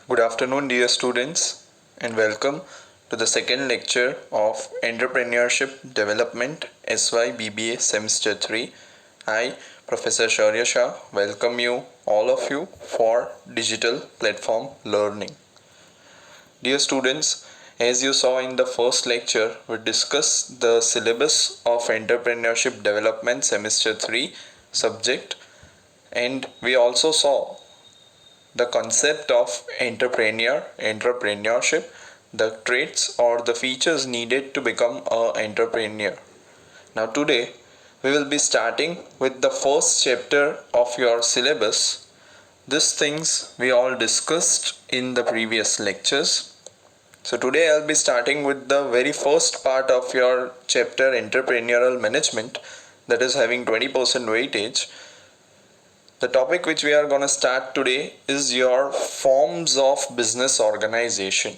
Good afternoon, dear students, and welcome to the second lecture of Entrepreneurship Development SY BBA Semester 3. I, Professor Shaurya Shah, welcome all of you, for digital platform learning. Dear students, as you saw in the first lecture, we discussed the syllabus of Entrepreneurship Development Semester 3 subject, and we also saw the concept of entrepreneurship, the traits or the features needed to become an entrepreneur. Now today we will be starting with the first chapter of your syllabus. These things we all discussed in the previous lectures. So today I'll be starting with the very first part of your chapter, entrepreneurial management, that is having 20% weightage. The topic which we are going to start today is your forms of business organization.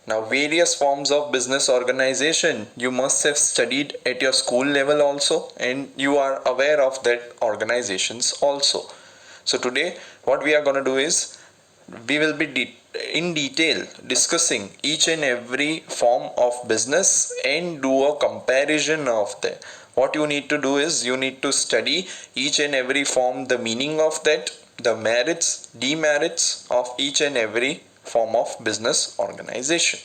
Now, various forms of business organization you must have studied at your school level also, and you are aware of that organizations also. So today what we are going to do is we will be in detail discussing each and every form of business and do a comparison of them. What you need to do is you need to study each and every form, the meaning of that, the merits, demerits of each and every form of business organization.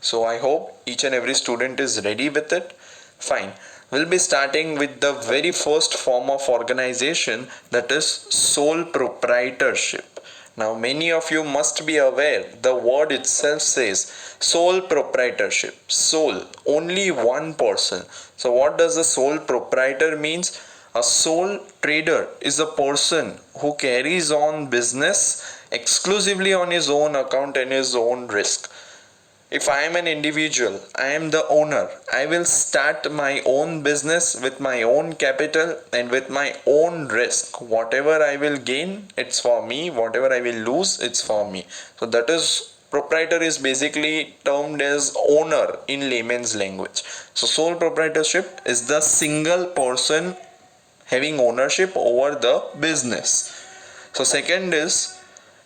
So I hope each and every student is ready with it. Fine. We'll be starting with the very first form of organization, that is sole proprietorship. Now many of you must be aware, the word itself says sole proprietorship, sole, only one person. So what does a sole proprietor means? A sole trader is a person who carries on business exclusively on his own account and his own risk. If I am an individual, I am the owner. I will start my own business with my own capital and with my own risk. Whatever I will gain, it's for me. Whatever I will lose, it's for me. So that is, proprietor is basically termed as owner in layman's language. So sole proprietorship is the single person having ownership over the business. So second is,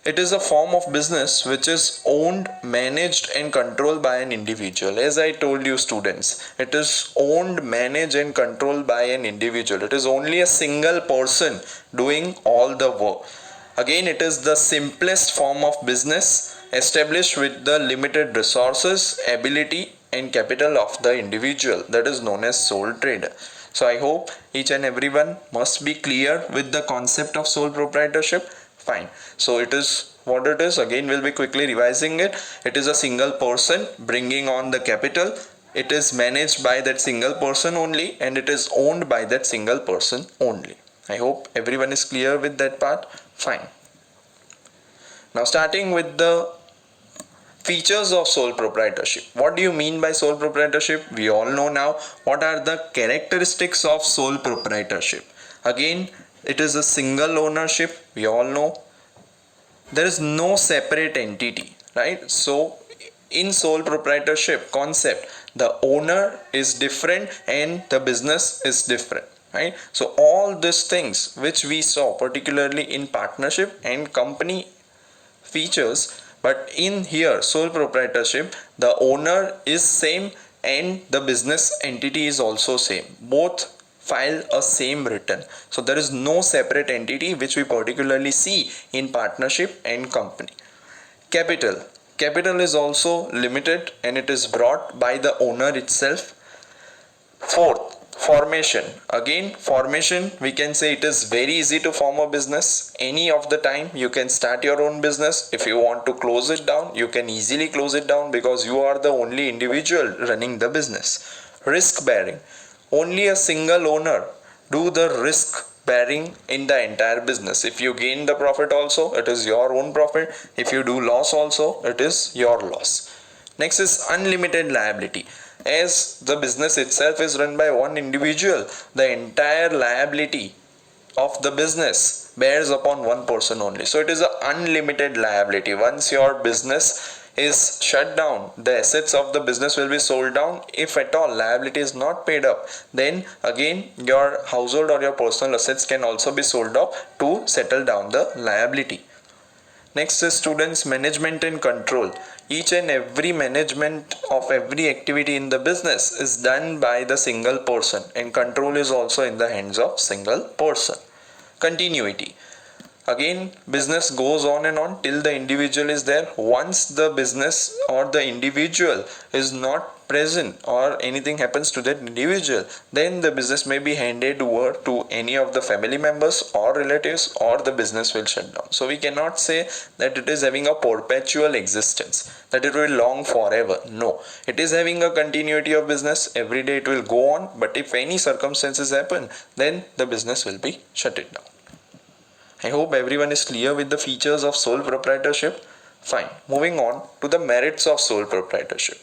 it is a form of business which is owned, managed and controlled by an individual. As I told you students, it is owned, managed and controlled by an individual. It is only a single person doing all the work. Again, it is the simplest form of business established with the limited resources, ability and capital of the individual, that is known as sole trader. So I hope each and everyone must be clear with the concept of sole proprietorship. Fine. So it is what it is. Again, we'll be quickly revising it. It is a single person bringing on the capital. It is managed by that single person only, and it is owned by that single person only. I hope everyone is clear with that part. Fine. Now starting with the features of sole proprietorship. What do you mean by sole proprietorship? We all know now. What are the characteristics of sole proprietorship? Again, it is a single ownership. We all know there is no separate entity, right? So in sole proprietorship concept, the owner is different and the business is different, right? So all these things which we saw particularly in partnership and company features, but in here sole proprietorship, the owner is same and the business entity is also same. Both file a same return. So there is no separate entity, which we particularly see in partnership and company. Capital is also limited and it is brought by the owner itself. Fourth, formation. Again, formation, we can say it is very easy to form a business. Any of the time you can start your own business. If you want to close it down, you can easily close it down because you are the only individual running the business. Risk bearing. Only a single owner do the risk bearing in the entire business. If you gain the profit also, it is your own profit. If you do loss also, it is your loss. Next is unlimited liability. As the business itself is run by one individual, the entire liability of the business bears upon one person only. So it is an unlimited liability. Once your business is shut down, the assets of the business will be sold down. If at all liability is not paid up, then again your household or your personal assets can also be sold off to settle down the liability. Next is students management and control. Each and every management of every activity in the business is done by the single person, and control is also in the hands of single person. Continuity. Again, business goes on and on till the individual is there. Once the business or the individual is not present or anything happens to that individual, then the business may be handed over to any of the family members or relatives, or the business will shut down. So we cannot say that it is having a perpetual existence, that it will long forever. No, it is having a continuity of business. Every day it will go on, but if any circumstances happen, then the business will be shut it down. I hope everyone is clear with the features of sole proprietorship. Fine. Moving on to the merits of sole proprietorship.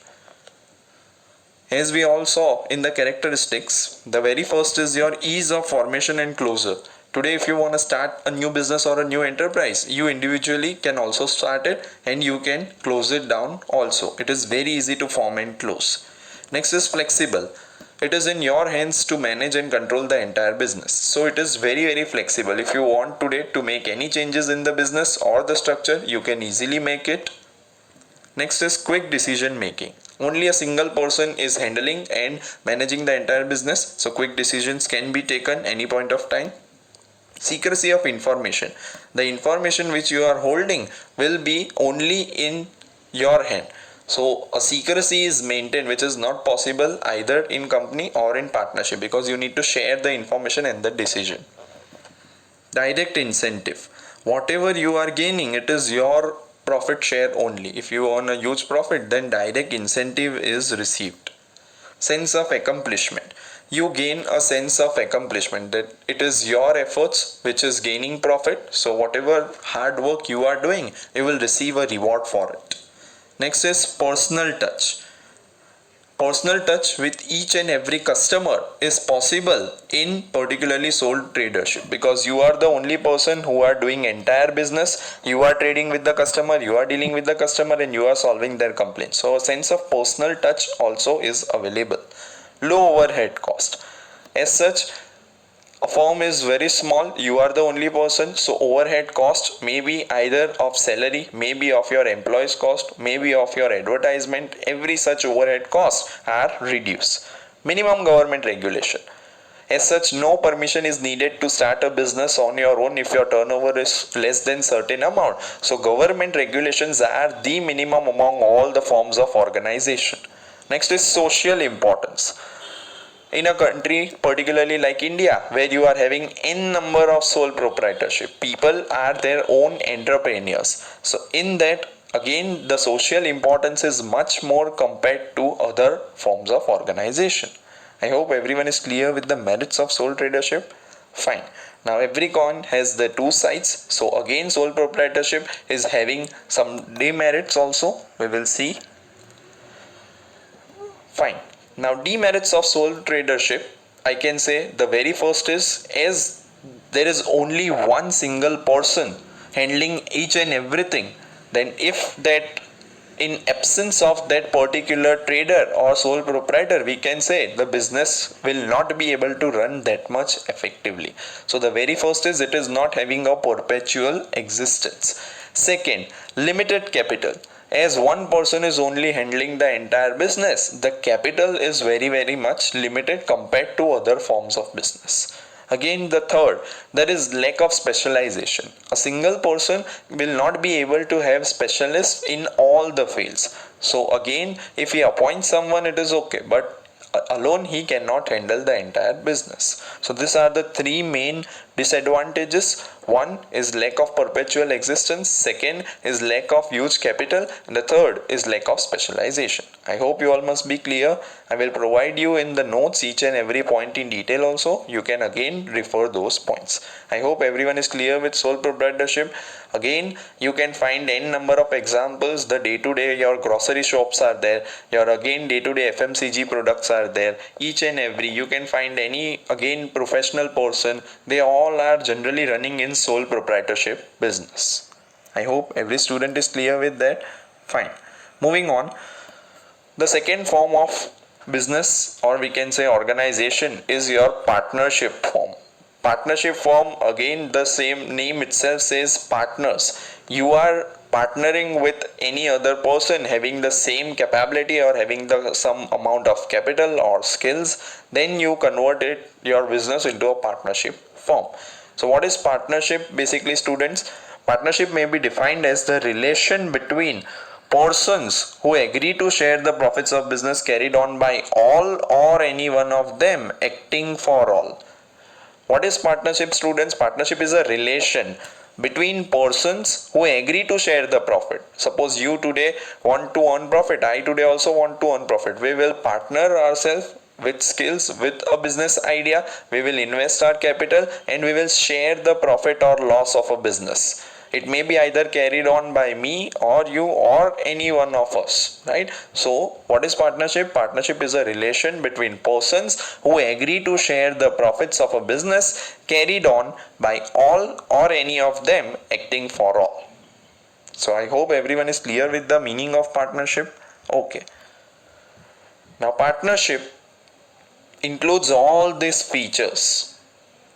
As we all saw in the characteristics, the very first is your ease of formation and closure. Today, if you want to start a new business or a new enterprise, you individually can also start it and you can close it down also. It is very easy to form and close. Next is flexible. It is in your hands to manage and control the entire business. So it is very flexible. If you want today to make any changes in the business or the structure, you can easily make it. Next is quick decision making. Only a single person is handling and managing the entire business, so quick decisions can be taken any point of time. Secrecy of information. The information which you are holding will be only in your hand. So a secrecy is maintained, which is not possible either in company or in partnership, because you need to share the information and the decision. Direct incentive. Whatever you are gaining, it is your profit share only. If you earn a huge profit, then direct incentive is received. Sense of accomplishment. You gain a sense of accomplishment, that it is your efforts which is gaining profit. So whatever hard work you are doing, you will receive a reward for it. Next is personal touch. Personal touch with each and every customer is possible in particularly sole tradership, because you are the only person who are doing entire business. You are trading with the customer, you are dealing with the customer, and you are solving their complaints. So a sense of personal touch also is available. Low overhead cost. As such, a firm is very small, you are the only person, so overhead cost may be either of salary, maybe of your employees cost, maybe of your advertisement. Every such overhead costs are reduced. Minimum government regulation. As such, no permission is needed to start a business on your own if your turnover is less than certain amount. So government regulations are the minimum among all the forms of organization. Next is social importance. In a country particularly like India, where you are having n number of sole proprietorship, people are their own entrepreneurs. So in that, again, the social importance is much more compared to other forms of organization. I hope everyone is clear with the merits of sole tradership. Fine. Now every coin has the two sides. So again, sole proprietorship is having some demerits also. We will see. Fine. Now demerits of sole tradership, I can say the very first is, as there is only one single person handling each and everything, then if that, in absence of that particular trader or sole proprietor, we can say the business will not be able to run that much effectively. So the very first is, it is not having a perpetual existence. Second, limited capital. As one person is only handling the entire business, the capital is very much limited compared to other forms of business. Again, the third, there is lack of specialization. A single person will not be able to have specialists in all the fields. So again, if he appoints someone, it is okay, but alone he cannot handle the entire business. So these are the three main disadvantages. One is lack of perpetual existence, second is lack of huge capital, and the third is lack of specialization. I hope you all must be clear. I will provide you in the notes each and every point in detail also. You can again refer those points. I hope everyone is clear with sole proprietorship. Again, you can find n number of examples. The day-to-day your grocery shops are there. Your again day-to-day FMCG products are there. Each and every, you can find any again professional person. They all are generally running in sole proprietorship business. I hope every student is clear with that. Fine. Moving on. The second form of business, or we can say organization, is your partnership form. Partnership form, again the same name itself says partners. You are partnering with any other person having the same capability or having the some amount of capital or skills, then you convert your business into a partnership form. So what is partnership basically, students? Partnership may be defined as the relation between persons who agree to share the profits of business carried on by all or any one of them acting for all. What is partnership, students? Partnership is a relation between persons who agree to share the profit. Suppose you today want to earn profit, I today also want to earn profit. We will partner ourselves with skills, with a business idea. We will invest our capital and we will share the profit or loss of a business. It may be either carried on by me or you or any one of us, right? So what is partnership? Partnership is a relation between persons who agree to share the profits of a business carried on by all or any of them acting for all. So I hope everyone is clear with the meaning of partnership. Okay, now partnership includes all these features.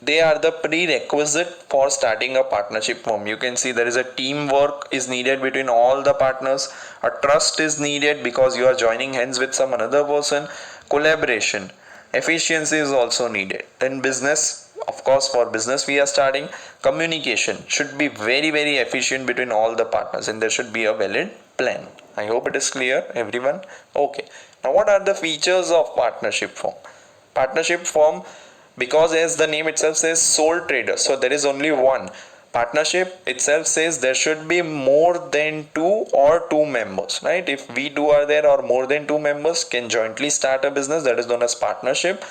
They are the prerequisite for starting a partnership firm. You can see there is a teamwork is needed between all the partners. A trust is needed because you are joining hands with some another person. Collaboration, efficiency is also needed. Then business, of course, for business we are starting. Communication should be very efficient between all the partners, and there should be a valid plan. I hope it is clear, everyone. Okay. Now, what are the features of partnership firm? Partnership firm, because as the name itself says, sole trader, so there is only one. Partnership itself says there should be more than two members, right? If we two are there or more than two members can jointly start a business, that is known as partnership.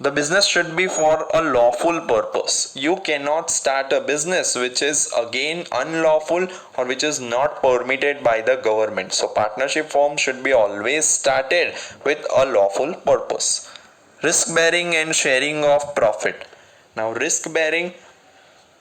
The business should be for a lawful purpose. You cannot start a business which is again unlawful or which is not permitted by the government. So partnership firm should be always started with a lawful purpose. Risk bearing and sharing of profit. Now risk bearing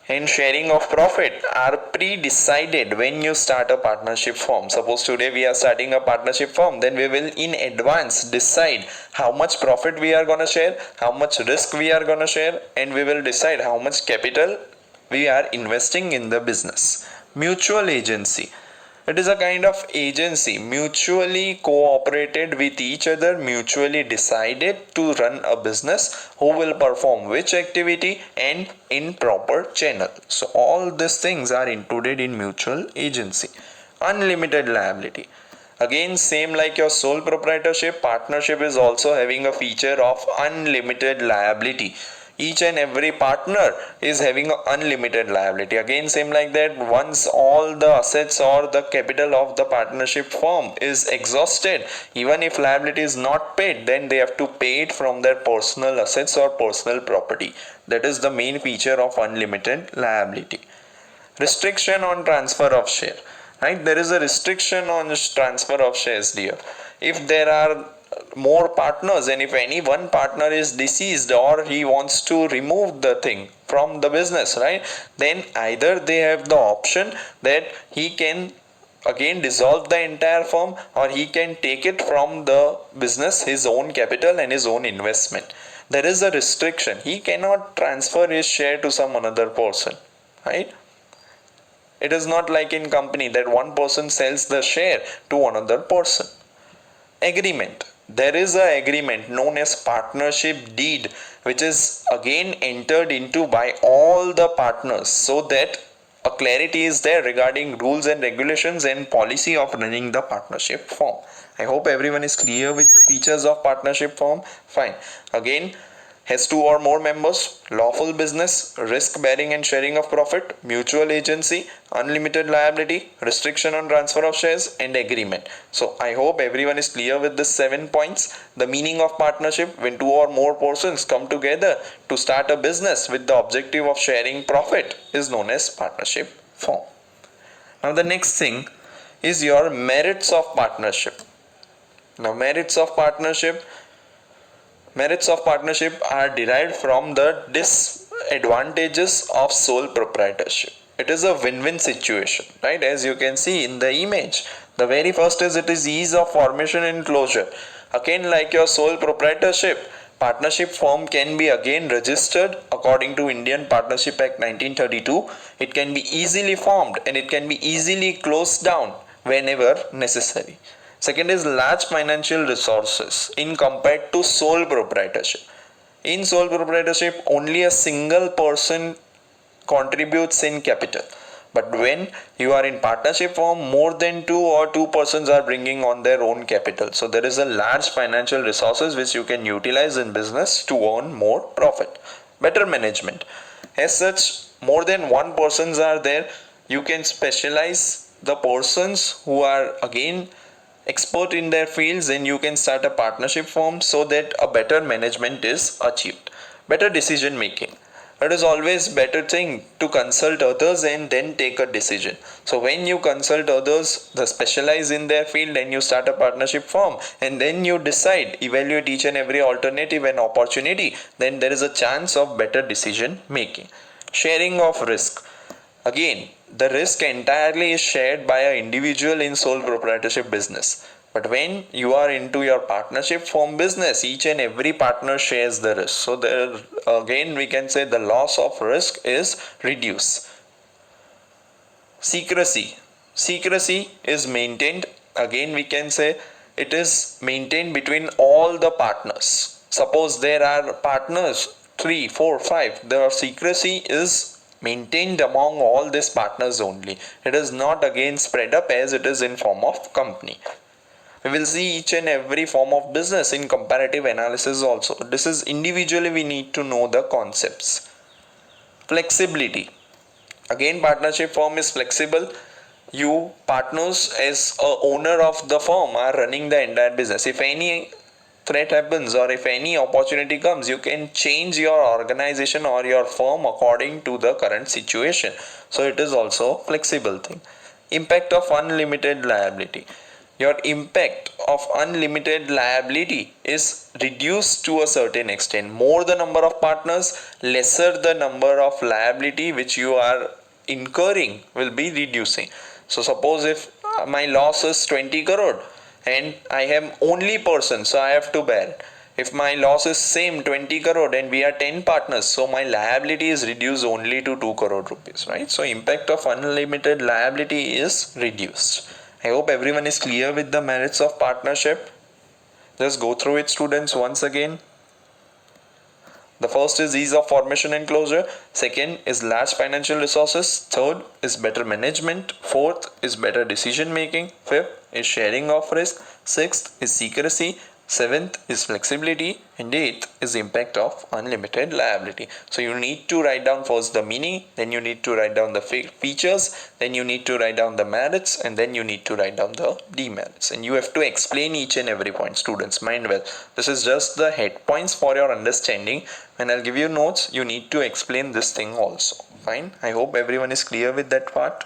and sharing of profit are pre-decided when you start a partnership firm. Suppose today we are starting a partnership firm, then we will in advance decide how much profit we are going to share, how much risk we are going to share, and we will decide how much capital we are investing in the business. Mutual agency. It is a kind of agency, mutually cooperated with each other, mutually decided to run a business, who will perform which activity and in proper channel. So all these things are included in mutual agency. Unlimited liability. Again, same like your sole proprietorship, partnership is also having a feature of unlimited liability. Each and every partner is having unlimited liability. Again, same like that, once all the assets or the capital of the partnership firm is exhausted, even if liability is not paid, then they have to pay it from their personal assets or personal property. That is the main feature of unlimited liability. Restriction on transfer of share. Right, there is a restriction on transfer of shares, dear. If there are more partners and if any one partner is deceased or he wants to remove the thing from the business, right, then either they have the option that he can again dissolve the entire firm or he can take it from the business, his own capital and his own investment. There is a restriction. He cannot transfer his share to some another person, right? It is not like in company that one person sells the share to another person. Agreement. There is an agreement known as partnership deed, which is again entered into by all the partners so that a clarity is there regarding rules and regulations and policy of running the partnership firm. I hope everyone is clear with the features of partnership firm. Fine. Again, has two or more members, lawful business, risk bearing and sharing of profit, mutual agency, unlimited liability, restriction on transfer of shares, and agreement. So I hope everyone is clear with these 7 points. The meaning of partnership: when two or more persons come together to start a business with the objective of sharing profit is known as partnership firm. Now the next thing is your merits of partnership. Now merits of partnership are derived from the disadvantages of sole proprietorship. It is a win-win situation, right? As you can see in the image, the very first is it is ease of formation and closure. Again, like your sole proprietorship, Partnership firm can be again registered according to Indian Partnership Act 1932. It can be easily formed and it can be easily closed down whenever necessary. Second is large financial resources in compared to sole proprietorship. In sole proprietorship, only a single person contributes in capital. But when you are in partnership firm, more than two persons are bringing on their own capital. So there is a large financial resources which you can utilize in business to earn more profit. Better management. As such, more than one persons are there. You can specialize the persons who are again expert in their fields, and you can start a partnership firm so that a better management is achieved. Better decision making. It is always better thing to consult others and then take a decision. So when you consult others, the specialize in their field, and you start a partnership firm, and then you decide, evaluate each and every alternative and opportunity, then there is a chance of better decision making. Sharing of risk. Again, the risk entirely is shared by an individual in sole proprietorship business. But when you are into your partnership firm business, each and every partner shares the risk. So there again we can say the loss of risk is reduced. Secrecy. Secrecy is maintained. Again we can say it is maintained between all the partners. Suppose there are partners 3, 4, 5. The secrecy is maintained among all these partners only. It is not again spread up as it is in form of company. We will see each and every form of business in comparative analysis also. This is individually we need to know the concepts. Flexibility. Again, partnership firm is flexible. You partners as a owner of the firm are running the entire business. If any threat happens or if any opportunity comes, you can change your organization or your firm according to the current situation. So it is also flexible thing. Impact of unlimited liability. Your impact of unlimited liability is reduced to a certain extent. More the number of partners, lesser the number of liability which you are incurring will be reducing. So suppose if my loss is 20 crore and I am only person, so I have to bear. If my loss is same 20 crore and we are 10 partners, so my liability is reduced only to 2 crore rupees, right? So impact of unlimited liability is reduced. I hope everyone is clear with the merits of partnership. Just go through it, students, once again. The first is ease of formation and closure. Second is large financial resources. Third is better management. Fourth is better decision making. Fifth is sharing of risk. Sixth is secrecy. Seventh is flexibility. And eighth is impact of unlimited liability. So you need to write down first the meaning, then you need to write down the features, then you need to write down the merits, and then you need to write down the demerits. And you have to explain each and every point, students. Mind well, this is just the head points for your understanding. When I'll give you notes, you need to explain this thing also. Fine. I hope everyone is clear with that part.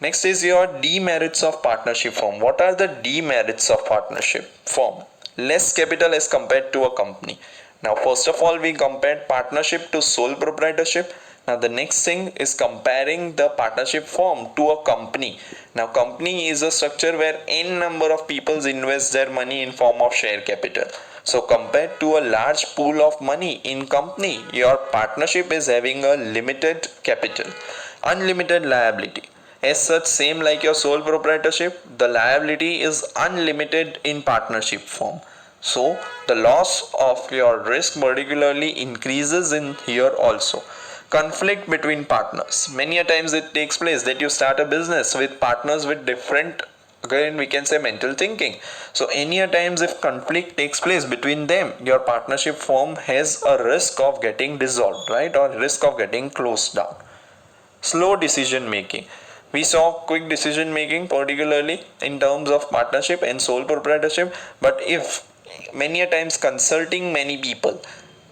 Next is your demerits of partnership firm. What are the demerits of partnership firm? Less capital as compared to a company. Now, first of all, we compared partnership to sole proprietorship. Now, the next thing is comparing the partnership firm to a company. Now, company is a structure where n number of people invest their money in form of share capital. So, compared to a large pool of money in company, your partnership is having a limited capital, unlimited liability. As such, same like your sole proprietorship, the liability is unlimited in partnership form. So the loss of your risk particularly increases in here also. Conflict between partners. Many a times it takes place that you start a business with partners with different, again we can say, mental thinking. So any a times if conflict takes place between them, your partnership firm has a risk of getting dissolved, right, or risk of getting closed down. Slow decision making. We saw quick decision making particularly in terms of partnership and sole proprietorship, but if many a times consulting many people,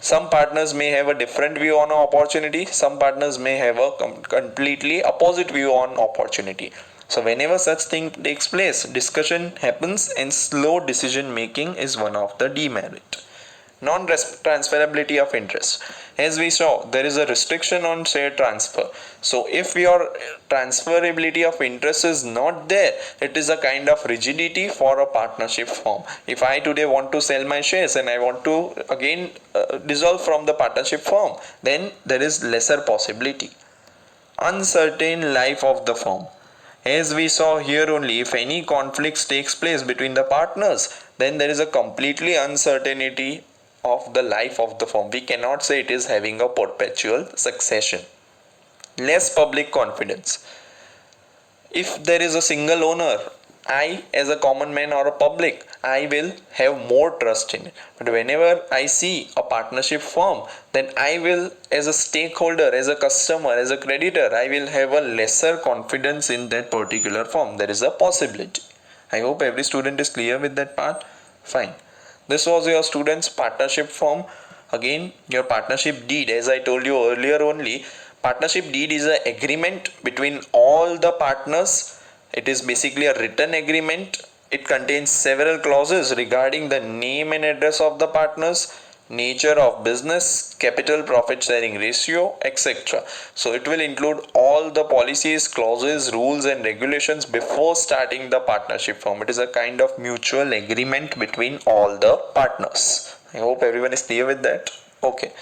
some partners may have a different view on an opportunity, some partners may have a completely opposite view on opportunity. So whenever such thing takes place, discussion happens and slow decision making is one of the demerit. Non-transferability of interest. As we saw, there is a restriction on share transfer. So if your transferability of interest is not there, it is a kind of rigidity for a partnership form. If I today want to sell my shares and I want to again dissolve from the partnership firm, then there is lesser possibility. Uncertain life of the firm. As we saw here only, if any conflicts takes place between the partners, then there is a completely uncertainty of the life of the firm. We cannot say it is having a perpetual succession. Less public confidence. If there is a single owner, I as a common man or a public, I will have more trust in it. But whenever I see a partnership firm, then I will, as a stakeholder, as a customer, as a creditor, I will have a lesser confidence in that particular firm. There is a possibility. I hope every student is clear with that part. Fine. This was your student's partnership form. Again, your partnership deed, as I told you earlier only, partnership deed is an agreement between all the partners. It is basically a written agreement. It contains several clauses regarding the name and address of the partners, nature of business, capital profit sharing ratio, etc. So it will include all the policies, clauses, rules and regulations before starting the partnership firm. It is a kind of mutual agreement between all the partners. I hope everyone is clear with that. Okay.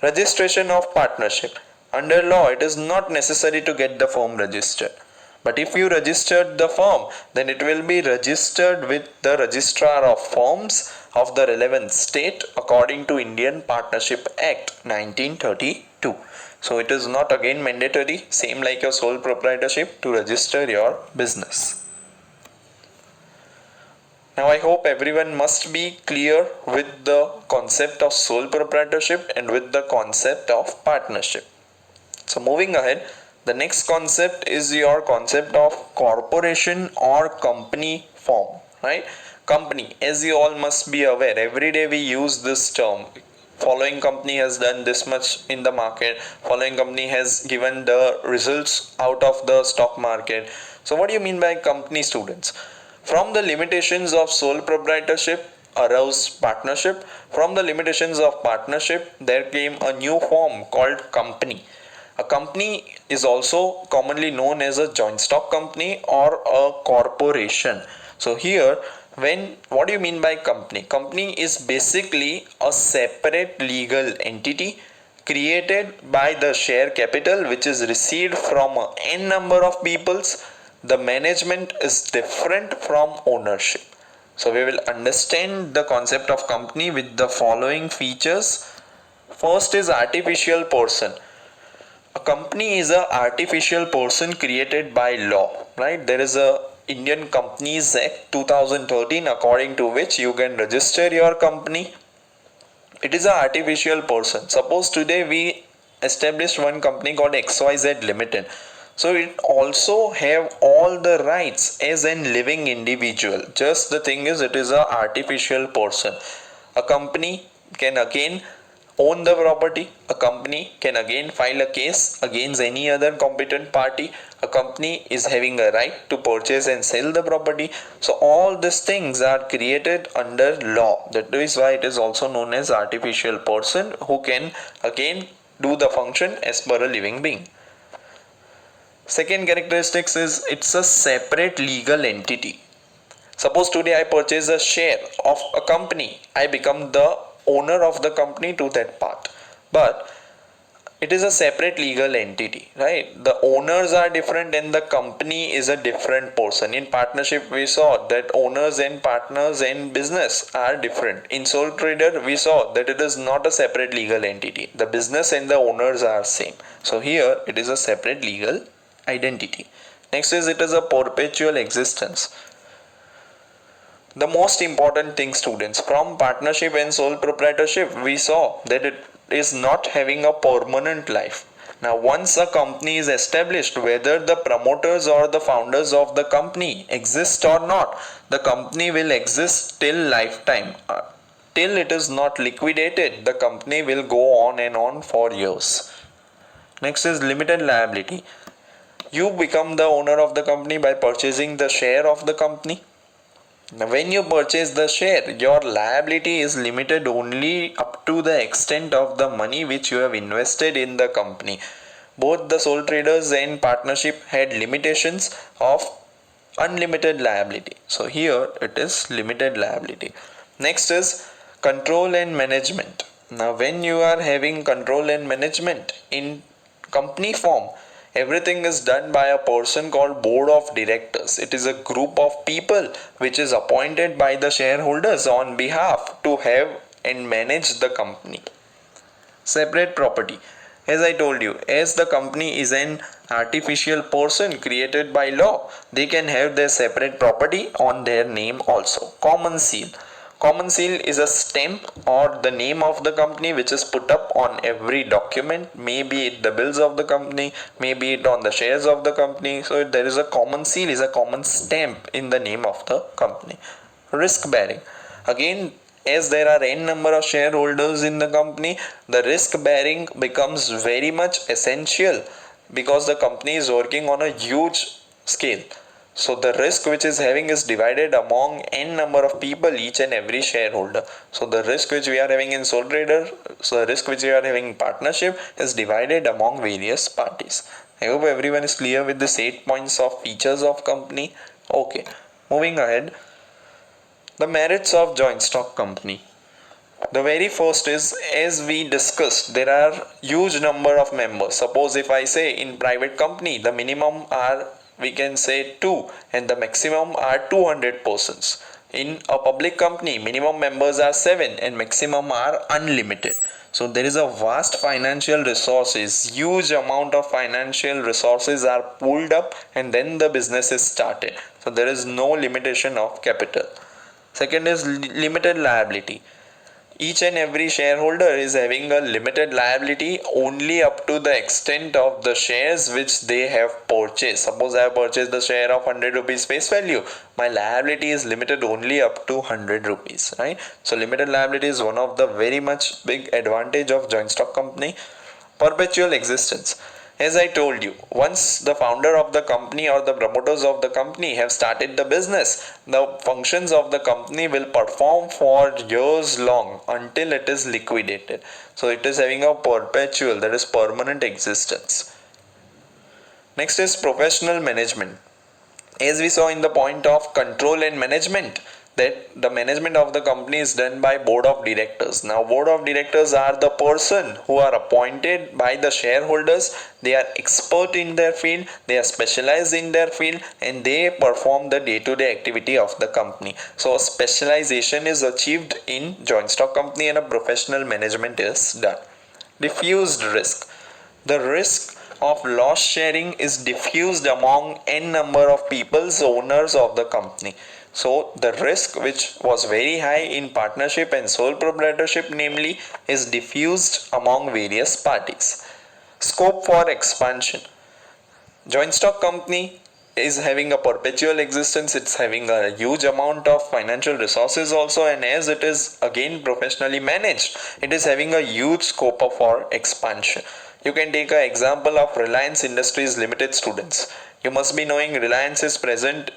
Registration of partnership. Under law, it is not necessary to get the firm registered. But if you registered the firm, then it will be registered with the registrar of firms of the relevant state according to Indian Partnership Act 1932. So it is not again mandatory, same like your sole proprietorship, to register your business. Now I hope everyone must be clear with the concept of sole proprietorship and with the concept of partnership. So moving ahead, the next concept is your concept of corporation or company form, right? Company, as you all must be aware, every day we use this term. Following company has done this much in the market. Following company has given the results out of the stock market. So what do you mean by company, students? From the limitations of sole proprietorship arose partnership. From the limitations of partnership, there came a new form called company. A company is also commonly known as a joint stock company or a corporation. So here, what do you mean by company? Company is basically a separate legal entity created by the share capital which is received from a n number of peoples. The management is different from ownership. So we will understand the concept of company with the following features. First is artificial person. A company is an artificial person created by law, right? There is a Indian Companies Act 2013 according to which you can register your company. It is an artificial person. Suppose today we established one company called XYZ Limited. So it also have all the rights as a living individual. Just the thing is, it is an artificial person. A company can again own the property. A company can again file a case against any other competent party. A company is having a right to purchase and sell the property. So all these things are created under law. That is why it is also known as artificial person, who can again do the function as per a living being. Second characteristics is it's a separate legal entity. Suppose today I purchase a share of a company, I become the owner of the company to that part. But it is a separate legal entity, right? The owners are different and the company is a different person. In partnership, we saw that owners and partners in business are different. In sole trader, we saw that it is not a separate legal entity. The business and the owners are same. So here it is a separate legal identity. Next is it is a perpetual existence. The most important thing, students, from partnership and sole proprietorship, we saw that it is not having a permanent life. Now, once a company is established, whether the promoters or the founders of the company exist or not, the company will exist till lifetime. Till it is not liquidated, the company will go on and on for years. Next is limited liability. You become the owner of the company by purchasing the share of the company. Now, when you purchase the share, your liability is limited only up to the extent of the money which you have invested in the company. Both the sole traders and partnership had limitations of unlimited liability. So here it is limited liability. Next is control and management. Now when you are having control and management in company form, everything is done by a person called board of directors. It is a group of people which is appointed by the shareholders on behalf to have and manage the company. Separate property. As I told you, as the company is an artificial person created by law, they can have their separate property on their name also. Common seal. Common seal is a stamp or the name of the company which is put up on every document, maybe it the bills of the company, maybe it on the shares of the company. So there is a common seal, is a common stamp in the name of the company. Risk bearing. Again, as there are n number of shareholders in the company, the risk bearing becomes very much essential because the company is working on a huge scale. So the risk which is having is divided among n number of people, each and every shareholder. So the risk which we are having in sole trader, so the risk which we are having in partnership is divided among various parties. I hope everyone is clear with this 8 points of features of company. Okay, moving ahead. The merits of joint stock company. The very first is, as we discussed, there are huge number of members. Suppose if I say in private company, the minimum are, we can say 2 and the maximum are 200 persons. In a public company, minimum members are 7 and maximum are unlimited. So there is a vast financial resources, huge amount of financial resources are pulled up and then the business is started. So there is no limitation of capital. Second is limited liability. Each and every shareholder is having a limited liability only up to the extent of the shares which they have purchased. Suppose I have purchased the share of 100 rupees face value, my liability is limited only up to 100 rupees, right? So limited liability is one of the very much big advantage of joint stock company. Perpetual existence. As I told you, once the founder of the company or the promoters of the company have started the business, the functions of the company will perform for years long until it is liquidated. So it is having a perpetual, that is permanent existence. Next is professional management. As we saw in the point of control and management, that the management of the company is done by board of directors. Now board of directors are the person who are appointed by the shareholders. They are expert in their field, they are specialized in their field and they perform the day-to-day activity of the company. So specialization is achieved in joint stock company and a professional management is done. Diffused risk. The risk of loss sharing is diffused among n number of people's owners of the company. So the risk which was very high in partnership and sole proprietorship namely is diffused among various parties. Scope for expansion. Joint stock company is having a perpetual existence, it's having a huge amount of financial resources also, and as it is again professionally managed, it is having a huge scope for expansion. You can take an example of Reliance Industries Limited students. You must be knowing Reliance is present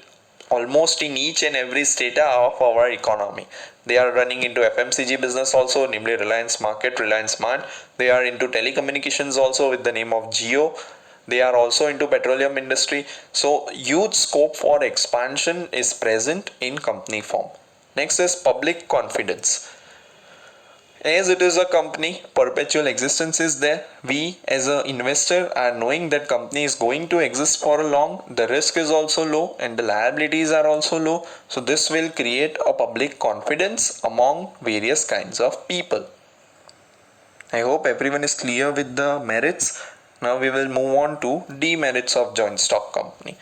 almost in each and every strata of our economy. They are running into FMCG business also, namely Reliance Market, Reliance Mart. They are into telecommunications also with the name of Jio. They are also into petroleum industry. So huge scope for expansion is present in company form. Next is public confidence. As it is a company, perpetual existence is there. We as an investor are knowing that company is going to exist for a long. The risk is also low and the liabilities are also low. So this will create a public confidence among various kinds of people. I hope everyone is clear with the merits. Now we will move on to demerits of joint stock company.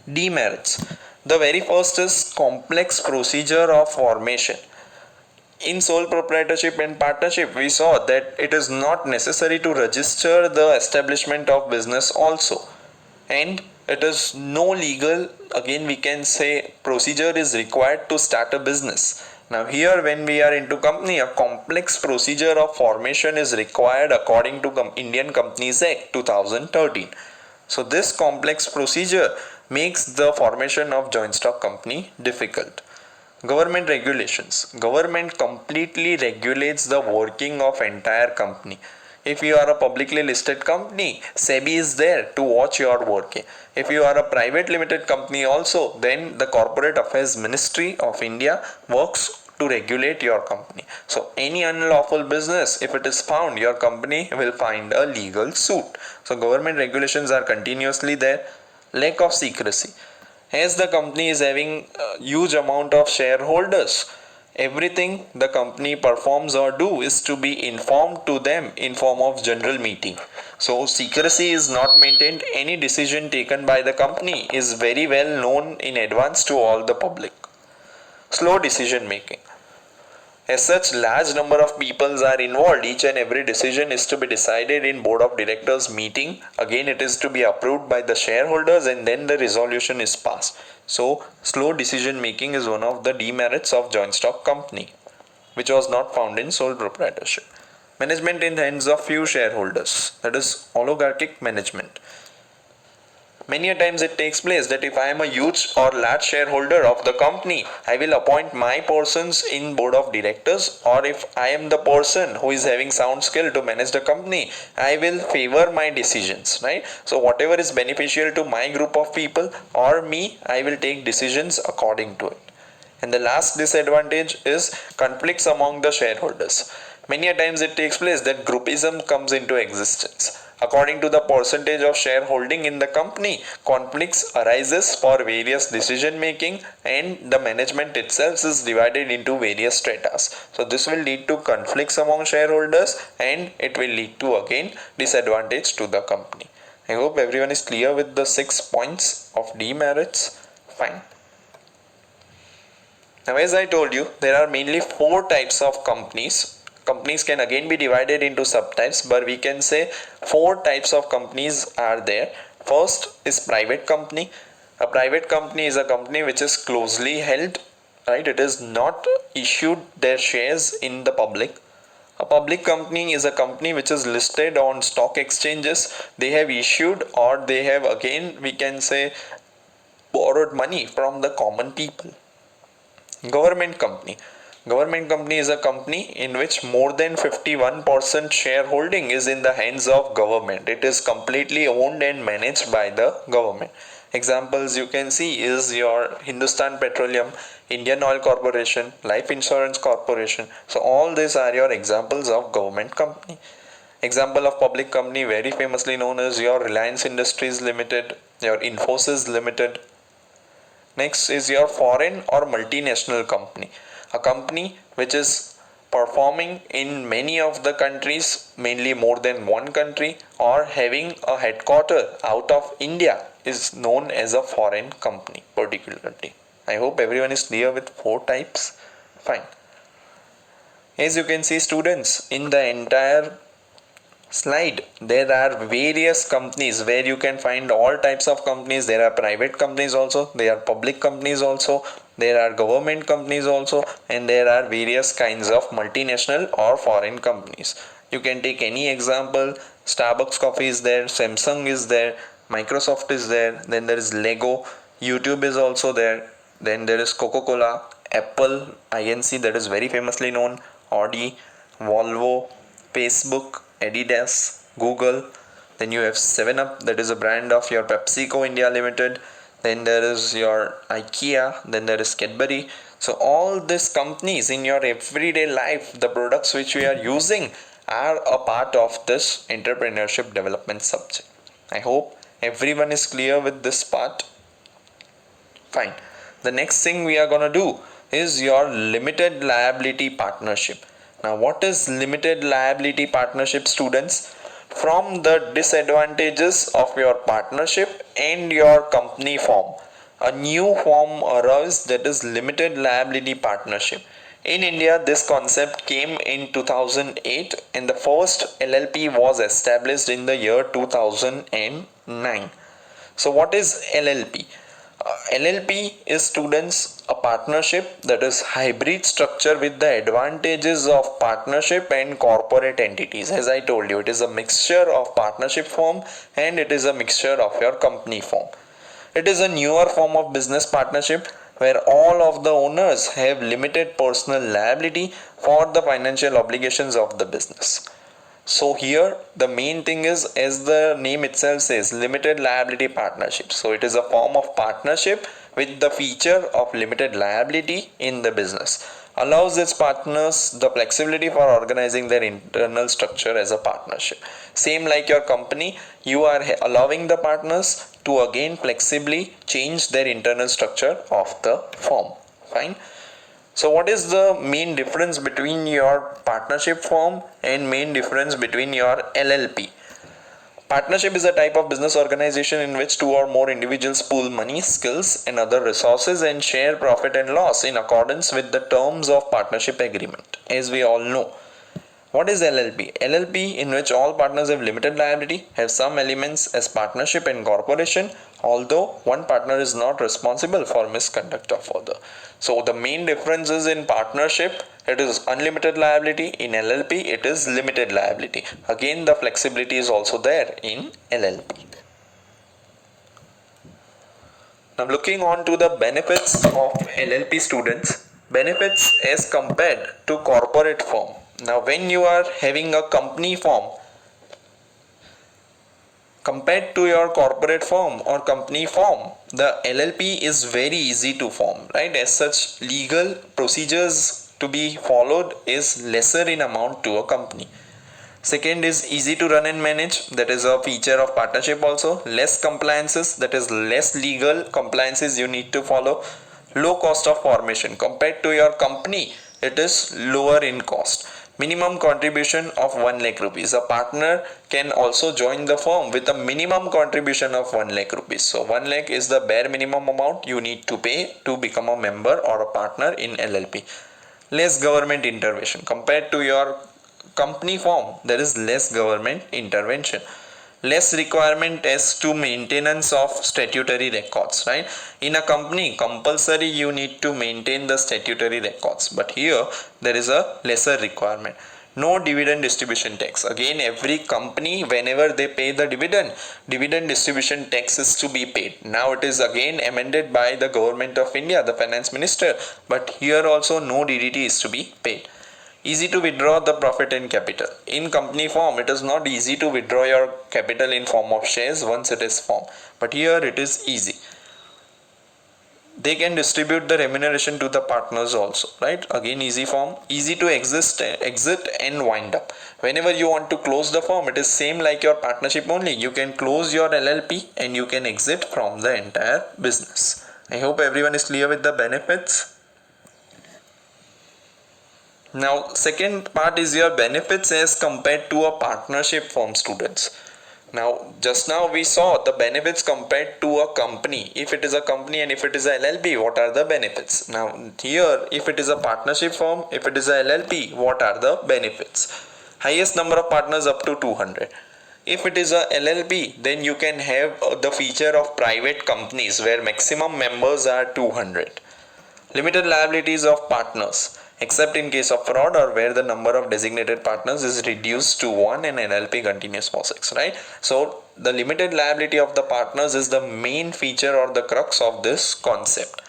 Demerits. The very first is complex procedure of formation. In sole proprietorship and partnership, we saw that it is not necessary to register the establishment of business also. And it is no legal, again we can say, procedure is required to start a business. Now here when we are into company, a complex procedure of formation is required according to Indian Companies Act 2013. So this complex procedure makes the formation of joint stock company difficult. Government regulations. Government completely regulates the working of entire company. If you are a publicly listed company, SEBI is there to watch your working. If you are a private limited company also, then the Corporate Affairs Ministry of India works to regulate your company. So any unlawful business, if it is found, your company will find a legal suit. So government regulations are continuously there. Lack of secrecy. As the company is having a huge amount of shareholders, everything the company performs or do is to be informed to them in form of general meeting. So secrecy is not maintained. Any decision taken by the company is very well known in advance to all the public. Slow decision making. As such, large number of peoples are involved. Each and every decision is to be decided in board of directors meeting. Again, it is to be approved by the shareholders and then the resolution is passed. So, slow decision making is one of the demerits of joint stock company, which was not found in sole proprietorship. Management in the hands of few shareholders, that is oligarchic management. Many a times it takes place that if I am a huge or large shareholder of the company, I will appoint my persons in board of directors, or if I am the person who is having sound skill to manage the company, I will favor my decisions, right? So whatever is beneficial to my group of people or me, I will take decisions according to it. And the last disadvantage is conflicts among the shareholders. Many a times it takes place that groupism comes into existence. According to the percentage of shareholding in the company, conflicts arises for various decision making and the management itself is divided into various stratas. So this will lead to conflicts among shareholders and it will lead to again disadvantage to the company. I hope everyone is clear with the 6 points of demerits. Fine. Now, as I told you, there are mainly 4 types of companies. Companies can again be divided into subtypes, but we can say 4 types of companies are there. First is private company. A private company is a company which is closely held, right? It is not issued their shares in the public. A public company is a company which is listed on stock exchanges. They have issued or they have again, we can say, borrowed money from the common people. Government company. Government company is a company in which more than 51% shareholding is in the hands of government. It is completely owned and managed by the government. Examples you can see is your Hindustan Petroleum, Indian Oil Corporation, Life Insurance Corporation. So all these are your examples of government company. Example of public company very famously known as your Reliance Industries Limited, your Infosys Limited. Next is your foreign or multinational company. A company which is performing in many of the countries, mainly more than one country, or having a headquarter out of India is known as a foreign company particularly. I hope everyone is clear with 4 types. Fine. As you can see students, in the entire slide there are various companies where you can find all types of companies. There are private companies also, there are public companies also, there are government companies also, and there are various kinds of multinational or foreign companies. You can take any example. Starbucks coffee is there, Samsung is there, Microsoft is there, then there is Lego, YouTube is also there, then there is Coca-Cola, Apple Inc. that is very famously known, Audi, Volvo, Facebook, Adidas, Google. Then you have 7up, that is a brand of your PepsiCo India Limited. Then there is your IKEA, then there is Cadbury. So all these companies in your everyday life, the products which we are using are a part of this entrepreneurship development subject. I hope everyone is clear with this part. Fine. The next thing we are going to do is your limited liability partnership. Now, what is limited liability partnership, students? From the disadvantages of your partnership and your company form, a new form arose, that is limited liability partnership. In India, this concept came in 2008 and the first LLP was established in the year 2009. So what is LLP? LLP is, students, a partnership that is hybrid structure with the advantages of partnership and corporate entities. As I told you, it is a mixture of partnership form and it is a mixture of your company form. It is a newer form of business partnership where all of the owners have limited personal liability for the financial obligations of the business. So here the main thing is, as the name itself says, limited liability partnership. So it is a form of partnership with the feature of limited liability in the business. Allows its partners the flexibility for organizing their internal structure as a partnership. Same like your company, you are allowing the partners to again flexibly change their internal structure of the firm. Fine. So what is the main difference between your partnership form and main difference between your LLP? Partnership is a type of business organization in which two or more individuals pool money, skills, and other resources and share profit and loss in accordance with the terms of partnership agreement, as we all know. What is LLP? LLP, in which all partners have limited liability, have some elements as partnership and corporation, although one partner is not responsible for misconduct of other. So the main difference is in partnership, it is unlimited liability. In LLP, it is limited liability. Again, the flexibility is also there in LLP. Now looking on to the benefits of LLP students, benefits as compared to corporate form. Now when you are having a company form, compared to your corporate form or company form, the LLP is very easy to form, right? As such, legal procedures to be followed is lesser in amount to a company. Second is easy to run and manage, that is a feature of partnership also. Less compliances, that is less legal compliances you need to follow. Low cost of formation, compared to your company it is lower in cost. Minimum contribution of 1 lakh rupees. A partner can also join the firm with a minimum contribution of 1 lakh rupees. So 1 lakh is the bare minimum amount you need to pay to become a member or a partner in LLP. Less government intervention, compared to your company form there is less government intervention. Less requirement as to maintenance of statutory records, right? In a company compulsory you need to maintain the statutory records, but here there is a lesser requirement. No dividend distribution tax. Again, every company whenever they pay the dividend distribution tax is to be paid. Now it is again amended by the government of India, the finance minister, but here also no DDT is to be paid. Easy to withdraw the profit and capital. In company form, it is not easy to withdraw your capital in form of shares once it is formed. But here it is easy. They can distribute the remuneration to the partners also, right? Again, easy form. Easy to exit and wind up. Whenever you want to close the firm, it is same like your partnership only. You can close your LLP and you can exit from the entire business. I hope everyone is clear with the benefits. Now second part is your benefits as compared to a partnership firm, students. Now just now we saw the benefits compared to a company. If it is a company and if it is a LLP, what are the benefits? Now here if it is a partnership firm, if it is a LLP, what are the benefits? Highest number of partners up to 200. If it is a LLP, then you can have the feature of private companies where maximum members are 200. Limited liabilities of partners, except in case of fraud or where the number of designated partners is reduced to 1 and LLP continues for 6, right? So the limited liability of the partners is the main feature or the crux of this concept.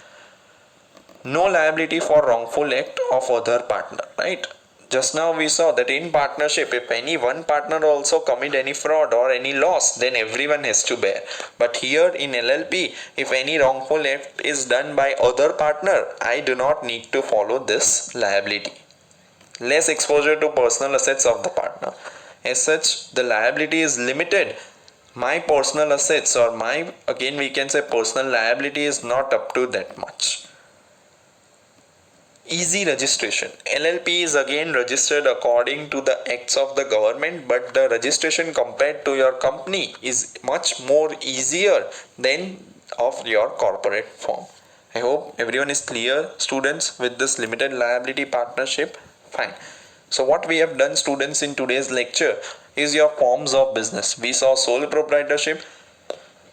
No liability for wrongful act of other partner, right? Just now we saw that in partnership, if any one partner also commit any fraud or any loss, then everyone has to bear. But here in LLP, if any wrongful act is done by other partner, I do not need to follow this liability. Less exposure to personal assets of the partner. As such, the liability is limited. My personal assets or again we can say personal liability is not up to that much. Easy registration. LLP is again registered according to the acts of the government, but the registration compared to your company is much more easier than of your corporate form. I hope everyone is clear, students, with this limited liability partnership. Fine. So what we have done, students, in today's lecture is your forms of business. We saw sole proprietorship.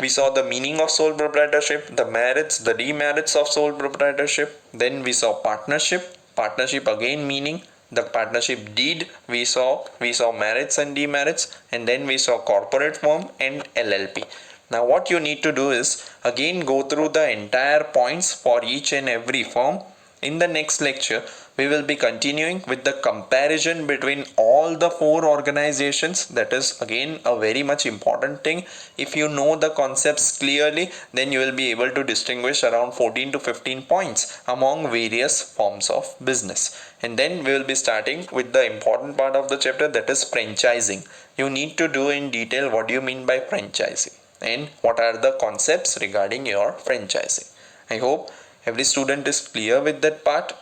We saw the meaning of sole proprietorship, the merits, the demerits of sole proprietorship. Then we saw partnership. Partnership again meaning, the partnership deed. We saw merits and demerits, and then we saw corporate form and LLP. Now what you need to do is again go through the entire points for each and every firm. In the next lecture, we will be continuing with the comparison between all the four organizations. That is again a very much important thing. If you know the concepts clearly, then you will be able to distinguish around 14 to 15 points among various forms of business. And then we will be starting with the important part of the chapter, that is franchising. You need to do in detail what do you mean by franchising and what are the concepts regarding your franchising. I hope every student is clear with that part.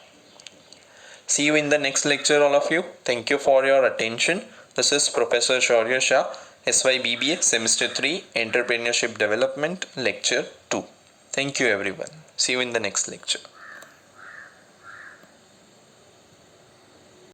See you in the next lecture, all of you. Thank you for your attention. This is Professor Shaurya Shah, SYBBA Semester 3 Entrepreneurship Development Lecture 2. Thank you everyone. See you in the next lecture.